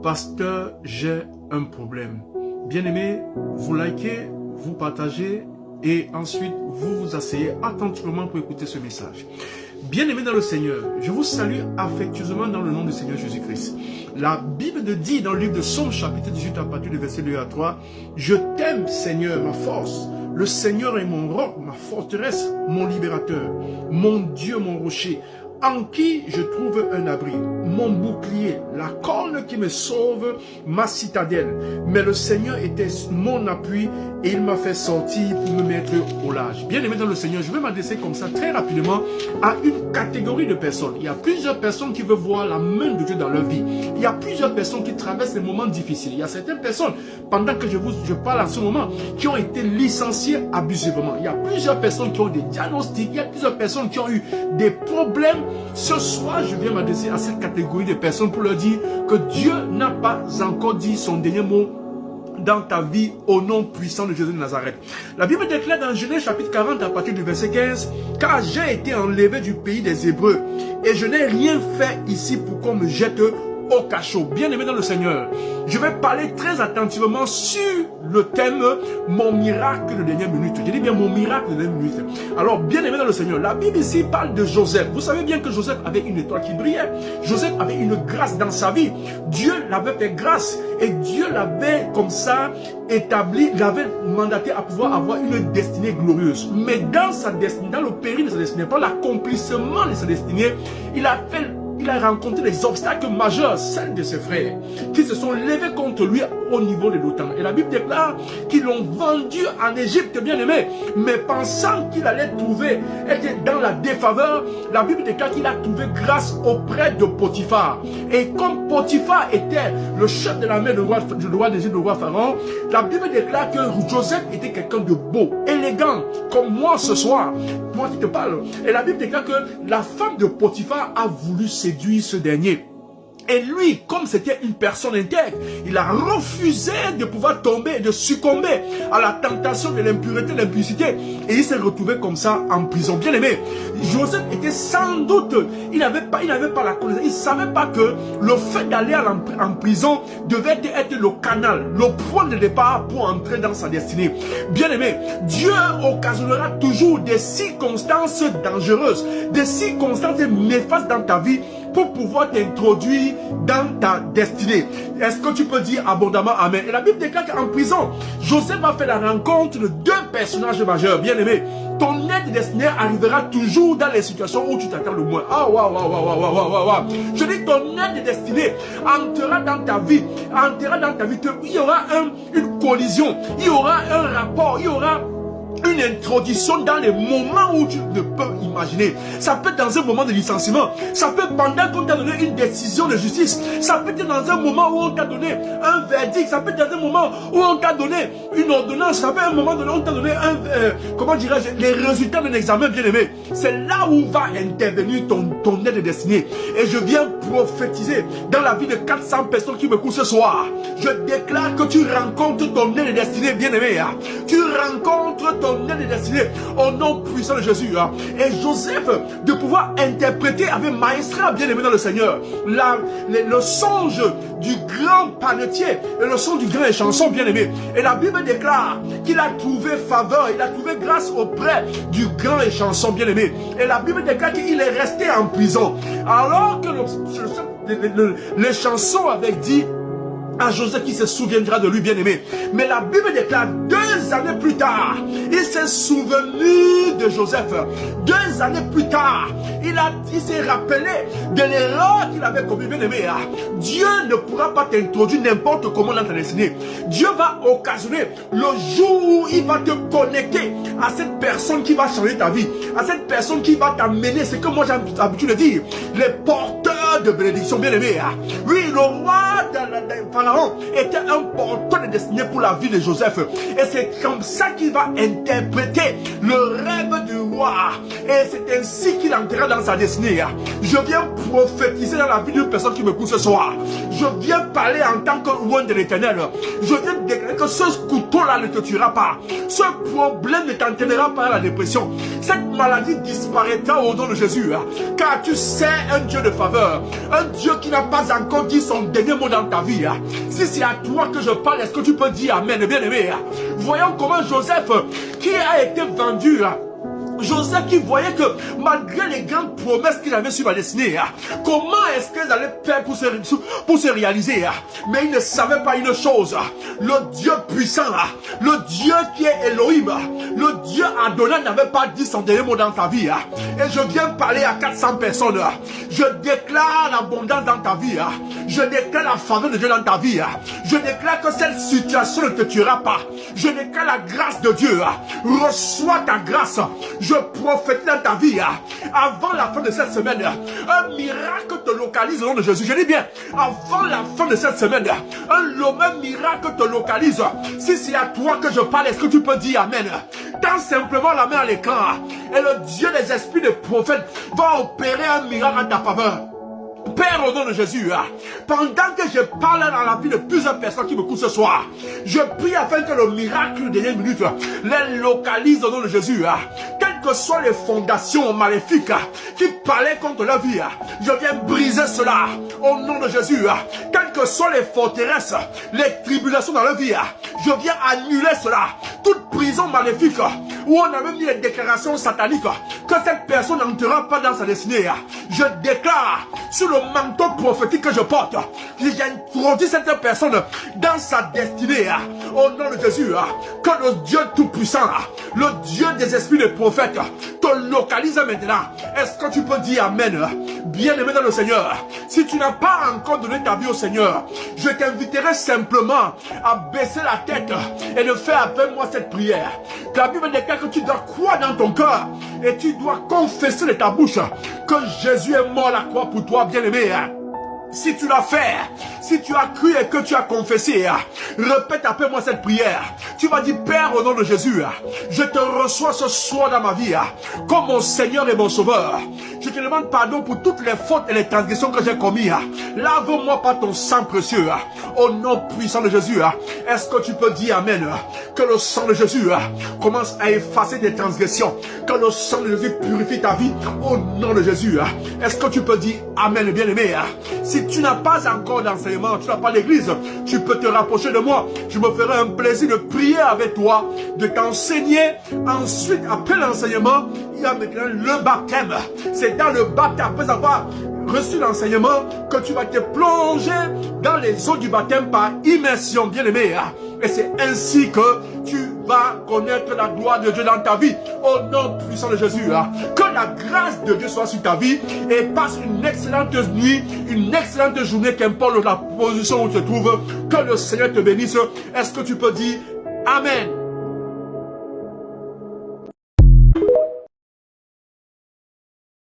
Pasteur, j'ai un problème. Bien-aimé, vous likez, vous partagez et ensuite vous vous asseyez attentivement pour écouter ce message. Bien-aimé dans le Seigneur, je vous salue affectueusement dans le nom du Seigneur Jésus-Christ. La Bible dit dans le livre de Somme chapitre 18 à partir du verset 2 à 3, « Je t'aime Seigneur, ma force. Le Seigneur est mon roc, ma forteresse, mon libérateur, mon Dieu, mon rocher. En qui je trouve un abri, mon bouclier, la corne qui me sauve, ma citadelle. Mais le Seigneur était mon appui et il m'a fait sortir pour me mettre au large. » Bien aimé dans le Seigneur, je vais m'adresser comme ça très rapidement à une catégorie de personnes. Il y a plusieurs personnes qui veulent voir la main de Dieu dans leur vie. Il y a plusieurs personnes qui traversent des moments difficiles. Il y a certaines personnes, pendant que je parle en ce moment, qui ont été licenciées abusivement. Il y a plusieurs personnes qui ont des diagnostics. Il y a plusieurs personnes qui ont eu des problèmes. Ce soir, je viens m'adresser à cette catégorie de personnes pour leur dire que Dieu n'a pas encore dit son dernier mot dans ta vie au nom puissant de Jésus de Nazareth. La Bible déclare dans Genèse chapitre 40 à partir du verset 15, « Car j'ai été enlevé du pays des Hébreux et je n'ai rien fait ici pour qu'on me jette au cachot. » Bien-aimé dans le Seigneur, je vais parler très attentivement sur le thème « Mon miracle de dernière minute ». Je dis bien « Mon miracle de dernière minute ». Alors, bien-aimé dans le Seigneur, la Bible ici parle de Joseph. Vous savez bien que Joseph avait une étoile qui brillait. Joseph avait une grâce dans sa vie. Dieu l'avait fait grâce et Dieu l'avait comme ça établi, l'avait mandaté à pouvoir avoir une destinée glorieuse. Mais dans sa destinée, dans le péril de sa destinée, par l'accomplissement de sa destinée, il a rencontré des obstacles majeurs, celles de ses frères, qui se sont levés contre lui au niveau de l'OTAN. Et la Bible déclare qu'ils l'ont vendu en Égypte, bien aimé. Mais pensant qu'il allait trouver, était dans la défaveur, la Bible déclare qu'il a trouvé grâce auprès de Potiphar. Et comme Potiphar était le chef de l'armée du roi d'Égypte, le roi Pharaon, la Bible déclare que Joseph était quelqu'un de beau, élégant, comme moi ce soir, moi qui te parle. Et la Bible déclare que la femme de Potiphar a voulu séduire ce dernier. Et lui, comme c'était une personne intègre, il a refusé de pouvoir tomber, de succomber à la tentation de l'impureté, de l'impudicité. Et il s'est retrouvé comme ça en prison. Bien aimé, Joseph était sans doute, il n'avait pas la connaissance, il ne savait pas que le fait d'aller en prison devait être le canal, le point de départ pour entrer dans sa destinée. Bien aimé, Dieu occasionnera toujours des circonstances dangereuses, des circonstances néfastes dans ta vie pour pouvoir t'introduire dans ta destinée. Est-ce que tu peux dire abondamment Amen? Et la Bible déclare qu'en prison, Joseph a fait la rencontre de deux personnages majeurs. Bien aimé, ton aide destinée arrivera toujours dans les situations où tu t'attends le moins. Ah, waouh, waouh, waouh, waouh, waouh, waouh. Je dis ton aide destinée entrera dans ta vie. Il y aura une collision, il y aura un rapport, il y aura une introduction dans les moments où tu ne peux imaginer. Ça peut être dans un moment de licenciement. Ça peut être pendant qu'on t'a donné une décision de justice. Ça peut être dans un moment où on t'a donné un verdict. Ça peut être dans un moment où on t'a donné une ordonnance. Ça peut être un moment où on t'a donné les résultats d'un examen, bien aimé. C'est là où va intervenir ton aide destinée. Et je viens prophétiser dans la vie de 400 personnes qui me courent ce soir. Je déclare que tu rencontres ton aide destinée, bien aimé. Tu rencontres ton aide destinée au nom puissant de Jésus. Et Joseph, de pouvoir interpréter avec maestria, bien aimé dans le Seigneur, le songe du grand panetier et le son du grand échanson, bien aimé. Et la Bible déclare qu'il a trouvé faveur, il a trouvé grâce auprès du grand échanson, bien aimé. Et la Bible déclare qu'il est resté en prison. Alors que le chanson avait dit à Joseph qui se souviendra de lui, bien aimé. Mais la Bible déclare 2 années plus tard, il s'est souvenu de Joseph. 2 années plus tard, il s'est rappelé de l'erreur qu'il avait commis, bien aimé. Dieu ne pourra pas t'introduire n'importe comment dans ta destinée. Dieu va occasionner le jour où il va te connecter à cette personne qui va changer ta vie, à cette personne qui va t'amener, c'est que moi j'ai l'habitude de dire, les porteurs de bénédiction, bien aimé. Oui, le roi de Pharaon était un porteur de destinée pour la vie de Joseph. Et c'est comme ça qu'il va interpréter le rêve du roi toi. Et c'est ainsi qu'il entrera dans sa destinée. Je viens prophétiser dans la vie d'une personne qui me écoute ce soir. Je viens parler en tant que loin de l'Éternel. Je viens déclarer que ce couteau-là ne te tuera pas. Ce problème ne t'entraînera pas à la dépression. Cette maladie disparaîtra au nom de Jésus. Car tu sais un Dieu de faveur. Un Dieu qui n'a pas encore dit son dernier mot dans ta vie. Si c'est à toi que je parle, est-ce que tu peux dire Amen, bien-aimé? Voyons comment Joseph, qui a été vendu, Joseph qui voyait que malgré les grandes promesses qu'il avait sur la destinée, comment est-ce qu'elles allaient faire pour se réaliser? Mais il ne savait pas une chose. Le Dieu puissant, le Dieu qui est Elohim, le Dieu Adonai n'avait pas dit son dernier mot dans ta vie. Et je viens parler à 400 personnes. Je déclare l'abondance dans ta vie. Je déclare la faveur de Dieu dans ta vie. Je déclare que cette situation ne te tuera pas. Je déclare la grâce de Dieu. Reçois ta grâce. Je prophétise dans ta vie, avant la fin de cette semaine, un miracle te localise au nom de Jésus. Je dis bien, avant la fin de cette semaine, un miracle te localise. Si c'est à toi que je parle, est-ce que tu peux dire Amen? Tends simplement la main à l'écran et le Dieu des esprits de prophètes va opérer un miracle en ta faveur. Père, au nom de Jésus, pendant que je parle dans la vie de plusieurs personnes qui me coupent ce soir, je prie afin que le miracle de dernière minute les localise au nom de Jésus. Quelles que soient les fondations maléfiques qui parlaient contre leur vie, je viens briser cela au nom de Jésus. Quelles que soient les forteresses, les tribulations dans leur vie, je viens annuler cela. Toute prison maléfique où on avait mis les déclarations sataniques que cette personne n'entrera pas dans sa destinée, je déclare sur le manteau prophétique que je porte, j'introduis cette personne dans sa destinée au nom de Jésus. Que le Dieu Tout-Puissant, le Dieu des esprits de prophètes te localise maintenant. Est-ce que tu peux dire Amen? Bien-aimé dans le Seigneur, si tu n'as pas encore donné ta vie au Seigneur, je t'inviterai simplement à baisser la tête et de faire avec moi cette prière. La Bible déclare que tu dois croire dans ton cœur et tu dois confesser de ta bouche que Jésus est mort à la croix pour toi, bien-aimé. Si tu l'as fait, si tu as cru et que tu as confessé, répète après moi cette prière. Tu vas dire, Père, au nom de Jésus, je te reçois ce soir dans ma vie comme mon Seigneur et mon Sauveur. Je te demande pardon pour toutes les fautes et les transgressions que j'ai commises. Lave-moi par ton sang précieux. Au nom puissant de Jésus, est-ce que tu peux dire Amen? Que le sang de Jésus commence à effacer tes transgressions. Que le sang de Jésus purifie ta vie. Au nom de Jésus, est-ce que tu peux dire Amen, bien-aimé? Si tu n'as pas encore d'enseignement, tu n'as pas d'église, tu peux te rapprocher de moi. Je me ferai un plaisir de prier avec toi, de t'enseigner. Ensuite, après l'enseignement, il y a maintenant le baptême. C'est dans le baptême, après avoir reçu l'enseignement, que tu vas te plonger dans les eaux du baptême par immersion, bien-aimé. Et c'est ainsi que tu vas connaître la gloire de Dieu dans ta vie. Au nom puissant de Jésus. Que la grâce de Dieu soit sur ta vie et passe une excellente nuit, une excellente journée, qu'importe la position où tu te trouves. Que le Seigneur te bénisse. Est-ce que tu peux dire Amen?